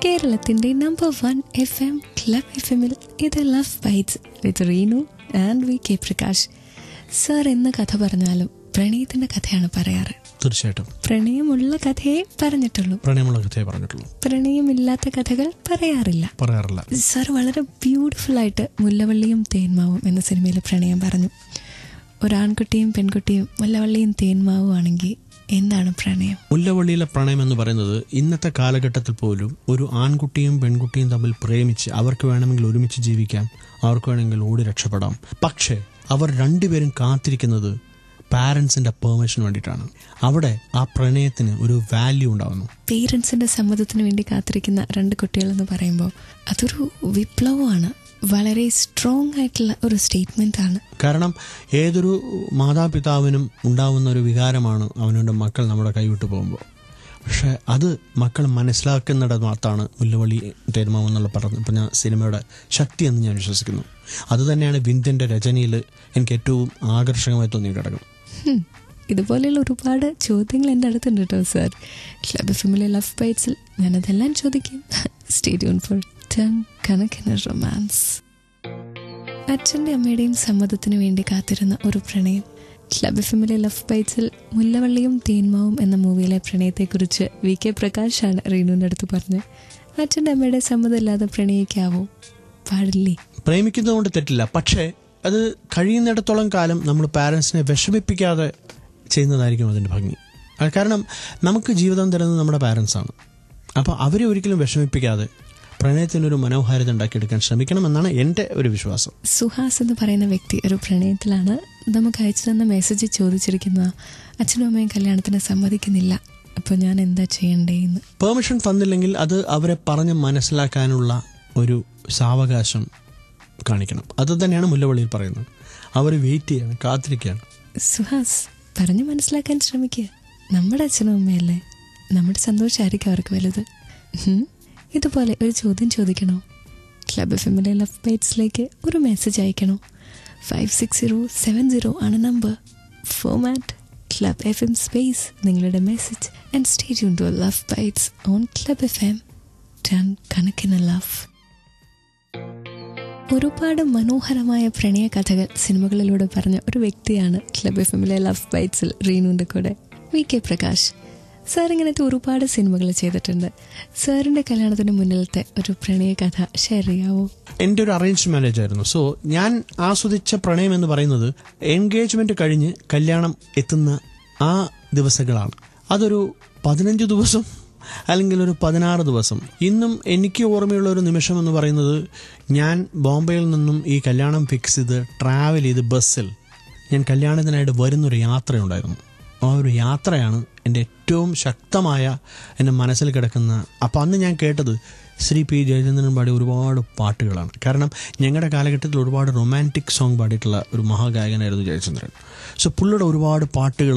കേരളത്തിൻ്റെ number 1 FM club എഫ്എമ്മിൽ ഇത് love bytes with Reenu and we K Prakash. Sir എന്ന് കഥ പറഞ്ഞാലും പ്രണയത്തിന്റെ കഥയാണ് പറയാറ്. തീർച്ചയായിട്ടും പ്രണയമുള്ള കഥയെ പറഞ്ഞിട്ടുള്ളൂ, പ്രണയമില്ലാത്ത കഥകൾ പറയാറില്ല. സാർ വളരെ ബ്യൂട്ടിഫുൾ ആയിട്ട് മുല്ലവള്ളിയും തേന്മാവും എന്ന സിനിമയിലെ പ്രണയം പറഞ്ഞു. ഒരാൺകുട്ടിയും പെൺകുട്ടിയും മുല്ലവള്ളിയും തേന്മാവും ആണെങ്കിൽ എന്താണ് പ്രണയം? മുല്ലവള്ളിയിലെ പ്രണയം എന്ന് പറയുന്നത് ഇന്നത്തെ കാലഘട്ടത്തിൽ പോലും ഒരു ആൺകുട്ടിയും പെൺകുട്ടിയും തമ്മിൽ പ്രേമിച്ച് അവർക്ക് വേണമെങ്കിൽ ഒരുമിച്ച് ജീവിക്കാം, അവർക്ക് വേണമെങ്കിൽ ഓടി രക്ഷപ്പെടാം. പക്ഷേ അവർ രണ്ടുപേരും കാത്തിരിക്കുന്നത് പാരന്റ്സിന്റെ പെർമിഷന് വേണ്ടിയിട്ടാണ്. അവിടെ ആ പ്രണയത്തിന് ഒരു വാല്യൂ ഉണ്ടാവുന്നു. പേരൻസിന്റെ സമ്മതത്തിന് വേണ്ടി കാത്തിരിക്കുന്ന രണ്ട് കുട്ടികൾ എന്ന് പറയുമ്പോൾ അതൊരു വിപ്ലവമാണ്, വളരെ സ്ട്രോങ് ആയിട്ടുള്ള ഒരു സ്റ്റേറ്റ്മെന്റ് ആണ്. കാരണം ഏതൊരു മാതാപിതാവിനും ഉണ്ടാവുന്ന ഒരു വികാരമാണ് അവനവൻ്റെ മക്കൾ നമ്മുടെ കൈവിട്ടു പോകുമ്പോൾ. പക്ഷെ അത് മക്കൾ മനസ്സിലാക്കുന്നിടത്താണ് മുല്ലവള്ളി തേന്മാവ് എന്നുള്ള പറഞ്ഞ സിനിമയുടെ ശക്തി എന്ന് ഞാൻ വിശ്വസിക്കുന്നു. അതുതന്നെയാണ് വിന്ധ്യൻ്റെ രചനയിൽ എനിക്ക് ഏറ്റവും ആകർഷകമായി തോന്നിയ ഘടകം. ഇതുപോലെയുള്ള ഒരുപാട് ചോദ്യങ്ങൾ എൻ്റെ അടുത്തുണ്ട് കേട്ടോ സാർ. ക്ലബ് എഫ്എമ്മിലെ ലവ് ബൈറ്റ്സിൽ ഞാനതെല്ലാം ചോദിക്കും. സ്റ്റേ ട്യൂൺ ഫോർ കണക്കിന് റൊമാൻസ്. അച്ഛൻ്റെ അമ്മയുടെയും സമ്മതത്തിന് വേണ്ടി കാത്തിരുന്ന ഒരു പ്രണയം. ക്ലബ് എഫ്എമ്മിലെ ലവ് ബൈറ്റ്സിൽ മുല്ലവള്ളിയും തേന്മാവും എന്ന മൂവിയിലെ പ്രണയത്തെക്കുറിച്ച് വി കെ പ്രകാശാണ് റീനുവിൻ്റെ അടുത്ത് പറഞ്ഞത്. അച്ഛൻ്റെ അമ്മയുടെ സമ്മതമില്ലാതെ പ്രണയിക്കാവോ? പാടില്ലേ. പ്രേമിക്കുന്നതുകൊണ്ട് തെറ്റില്ല, പക്ഷേ അത് കഴിയുന്നിടത്തോളം കാലം നമ്മൾ പാരൻസിനെ വിഷമിപ്പിക്കാതെ ചെയ്യുന്നതായിരിക്കും അതിൻ്റെ ഭംഗി. കാരണം നമുക്ക് ജീവിതം തരുന്നത് നമ്മുടെ പാരൻസാണ്. അപ്പോൾ അവരെ ഒരിക്കലും വിഷമിപ്പിക്കാതെ പ്രണയത്തിനൊരു മനോഹാരിത ഉണ്ടാക്കിയെടുക്കാൻ ശ്രമിക്കണമെന്നാണ് എൻ്റെ ഒരു വിശ്വാസം. സുഹാസ് എന്ന് പറയുന്ന വ്യക്തി ഒരു പ്രണയത്തിലാണ്. നമുക്ക് അയച്ചു തന്ന മെസ്സേജ് ചോദിച്ചിരിക്കുന്ന അച്ഛനും അമ്മയും കല്യാണത്തിന് സമ്മതിക്കുന്നില്ല, അപ്പോൾ ഞാൻ എന്താ ചെയ്യേണ്ടതെന്ന്. പെർമിഷൻ തന്നില്ലെങ്കിൽ അത് അവരെ പറഞ്ഞ് മനസ്സിലാക്കാനുള്ള ഒരു സാവകാശം കാണിക്കണം. അത് തന്നെയാണ് മുല്ലവള്ളിയിൽ പറയുന്നത്. അവർ വെയിറ്റ് ചെയ്യാണ്, കാത്തിരിക്കുകയാണ്. സുഹാസ് പറഞ്ഞ് മനസ്സിലാക്കാൻ ശ്രമിക്കുക. നമ്മുടെ അച്ഛനും അമ്മയല്ലേ, നമ്മുടെ സന്തോഷമായിരിക്കും അവർക്ക് വലുത്. ഇതുപോലെ ഒരു ചോദ്യം ചോദിക്കണോ? ക്ലബ് എഫ്എമ്മിലെ ലവ് ബൈറ്റ്സിലേക്ക് ഒരു മെസ്സേജ് അയക്കണോ? 56070 ആണ് number. Format club FM space നിങ്ങളുടെ message and stay tune to love bites on club FM. കണക്കിന് ലവ്. ഒരുപാട് മനോഹരമായ പ്രണയ കഥകൾ സിനിമകളിലൂടെ പറഞ്ഞ ഒരു വ്യക്തിയാണ് ക്ലബ് എഫ്എമ്മിലെ ലവ് ബൈറ്റ്സിൽ റീനുവിൻ്റെ കൂടെ വി കെ പ്രകാശ്. സാർ ഇങ്ങനത്തെ ഒരുപാട് സിനിമകൾ ചെയ്തിട്ടുണ്ട്. സാറിൻ്റെ കല്യാണത്തിന് മുന്നിലത്തെ ഒരു പ്രണയ കഥ ഷെയർ ചെയ്യാവോ? എൻ്റെ ഒരു അറേഞ്ച് മാരേജ് ആയിരുന്നു. സോ ഞാൻ ആസ്വദിച്ച പ്രണയം എന്ന് പറയുന്നത് എൻഗേജ്മെന്റ് കഴിഞ്ഞ് കല്യാണം എത്തുന്ന ആ ദിവസങ്ങളാണ്. അതൊരു 15 ദിവസം അല്ലെങ്കിൽ ഒരു 16 ദിവസം. ഇന്നും എനിക്ക് ഓർമ്മയുള്ള ഒരു നിമിഷം എന്ന് പറയുന്നത്, ഞാൻ ബോംബെയിൽ നിന്നും ഈ കല്യാണം ഫിക്സ് ചെയ്ത് ട്രാവൽ ചെയ്ത് ബസ്സിൽ ഞാൻ കല്യാണത്തിനായിട്ട് വരുന്നൊരു യാത്രയുണ്ടായിരുന്നു. ആ ഒരു യാത്രയാണ് എൻ്റെ ഏറ്റവും ശക്തമായ എൻ്റെ മനസ്സിൽ കിടക്കുന്ന. അപ്പോൾ അന്ന് ഞാൻ കേട്ടത് ശ്രീ പി ജയചന്ദ്രൻ പാടിയ ഒരുപാട് പാട്ടുകളാണ്. കാരണം ഞങ്ങളുടെ കാലഘട്ടത്തിൽ ഒരുപാട് റൊമാൻറ്റിക് സോങ് പാടിയിട്ടുള്ള ഒരു മഹാഗായകനായിരുന്നു ജയചന്ദ്രൻ. സോ പുള്ളിയുടെ ഒരുപാട് പാട്ടുകൾ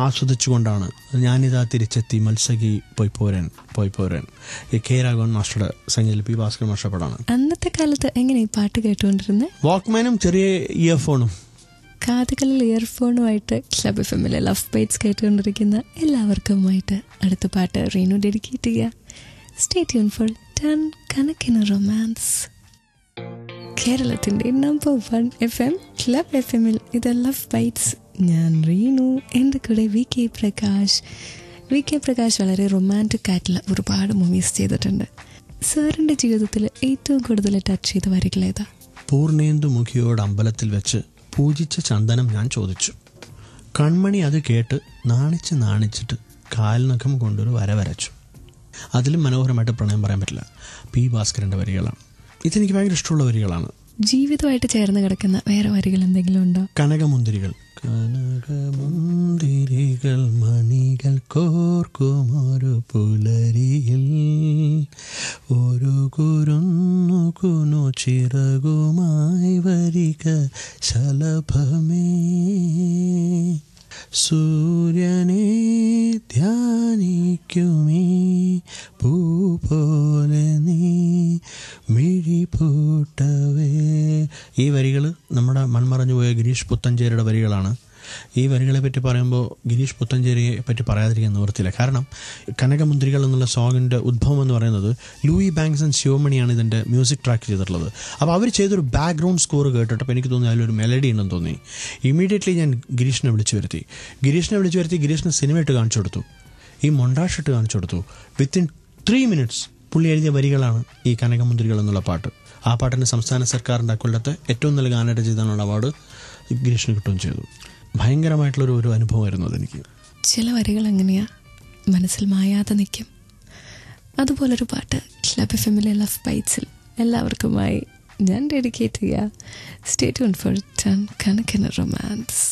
ആസ്വദിച്ചുകൊണ്ടാണ് ഞാനിതാ തിരിച്ചെത്തി മത്സകി പോയ്പോരൻ ഈ കെ രാഘവൻ മാസ്റ്ററുടെ സംഗീതത്തിൽ പി ഭാസ്കർ മാസ്റ്റർ പാടാണ്. അന്നത്തെ കാലത്ത് എങ്ങനെ ഈ പാട്ട് കേട്ടുകൊണ്ടിരുന്നത്? വാക്ക്മാനും ചെറിയ ഇയർഫോണും, കാതുകളിൽ ഇയർഫോണുമായിട്ട് ക്ലബ് എഫ്എമ്മിലെ ലവ് ബൈറ്റ്സ് കേട്ടുകൊണ്ടിരിക്കുന്ന എല്ലാവർക്കുമായിട്ട് അടുത്ത പാട്ട് റീനു ഡെഡിക്കേറ്റ് ചെയ്യുക. സ്റ്റേ ട്യൂൺ ഫോർ കണക്കിന് റൊമാൻസ്. കേരളത്തിൻ്റെ നമ്പർ 1 FM ക്ലബ് എഫ്എമ്മിൽ ഇത് ലവ് ബൈറ്റ്സ്. ഞാൻ റീനു, എൻ്റെ കൂടെ വി കെ പ്രകാശ്. വി കെ പ്രകാശ് വളരെ റൊമാൻറ്റിക് ആയിട്ടുള്ള ഒരുപാട് മൂവീസ് ചെയ്തിട്ടുണ്ട്. സാറിൻ്റെ ജീവിതത്തിൽ ഏറ്റവും കൂടുതൽ ടച്ച് ചെയ്ത വരികളേതാ? പൂർണ്ണേന്ദു മുഖിയോട് അമ്പലത്തിൽ വെച്ച് പൂജിച്ച ചന്ദനം ഞാൻ ചോദിച്ചു, കൺമണി അത് കേട്ട് നാണിച്ചിട്ട് കാൽനഖം കൊണ്ടൊരു വര വരച്ചു. അതിലും മനോഹരമായിട്ട് പ്രണയം പറയാൻ പറ്റില്ല. പി ഭാസ്കരൻ്റെ വരികളാണ്. ഇതെനിക്ക് ഭയങ്കര ഇഷ്ടമുള്ള വരികളാണ്. ജീവിതമായിട്ട് ചേർന്ന് കിടക്കുന്ന വേറെ വരികൾ എന്തെങ്കിലും ഉണ്ടോ? കനകമുന്തിരികൾ മണികൾ കോർക്കുമൊരു പുലരിയിൽ ഒരു കുരുന്നു ചിറകുമായി വരിക ശലഭമേ, സൂര്യനെ ധ്യാനിക്കുമീ പൂ പോലെ നീ മിഴിപൂട്ടവേ. ഈ വരികൾ നമ്മുടെ മൺമറഞ്ഞു പോയ ഗിരീഷ് പുത്തഞ്ചേരിയുടെ വരികളാണ്. ഈ വരികളെ പറ്റി പറയുമ്പോൾ ഗിരീഷ് പുത്തഞ്ചേരിയെ പറ്റി പറയാതിരിക്കാൻ നിവൃത്തിയില്ല. കാരണം കനകമുന്തിരികൾ എന്നുള്ള സോങ്ങിൻ്റെ ഉദ്ഭവം എന്ന് പറയുന്നത് ലൂയി ബാങ്ക്സ് ആൻഡ് ശിവമണിയാണ് ഇതിൻ്റെ മ്യൂസിക് ട്രാക്ക് ചെയ്തിട്ടുള്ളത്. അപ്പോൾ അവർ ചെയ്തൊരു ബാക്ക്ഗ്രൗണ്ട് സ്കോർ കേട്ടിട്ടപ്പോൾ എനിക്ക് തോന്നി അതിലൊരു മെലഡി ഉണ്ടെന്ന് തോന്നി. ഇമ്മീഡിയറ്റ്ലി ഞാൻ ഗിരീഷിനെ വിളിച്ചു വരുത്തി. ഗിരീഷിന് സിനിമ ഇട്ട് കാണിച്ചു കൊടുത്തു, ഈ മൊണ്ടാഷ് ഇട്ട് കാണിച്ചു കൊടുത്തു. വിത്തിൻ 3 minutes പുള്ളി എഴുതിയ വരികളാണ് ഈ കനകമുന്തിരികൾ എന്നുള്ള പാട്ട്. ആ പാട്ടിന് സംസ്ഥാന സർക്കാരിൻ്റെ അക്കൊല്ലത്തെ ഏറ്റവും നല്ല ഗാനരചയിതാനുള്ള അവാർഡ് ഗിരീഷിന് കിട്ടുകയും ചെയ്തു. ഭയങ്കരമായിട്ടുള്ളൊരു അനുഭവമായിരുന്നു അതെനിക്ക്. ചില വരികൾ എങ്ങനെയാ മനസ്സിൽ മായാതെ നിൽക്കും. അതുപോലൊരു പാട്ട് ക്ലബ് എഫ്എമ്മിലെ ലവ് ബൈറ്റ്സിൽ എല്ലാവർക്കുമായി ഞാൻ ഡെഡിക്കേറ്റ് ചെയ്യുക. സ്റ്റേ ട്യൂൺഡ് ഫോർ 10 കണക്കിന് റൊമാൻസ്.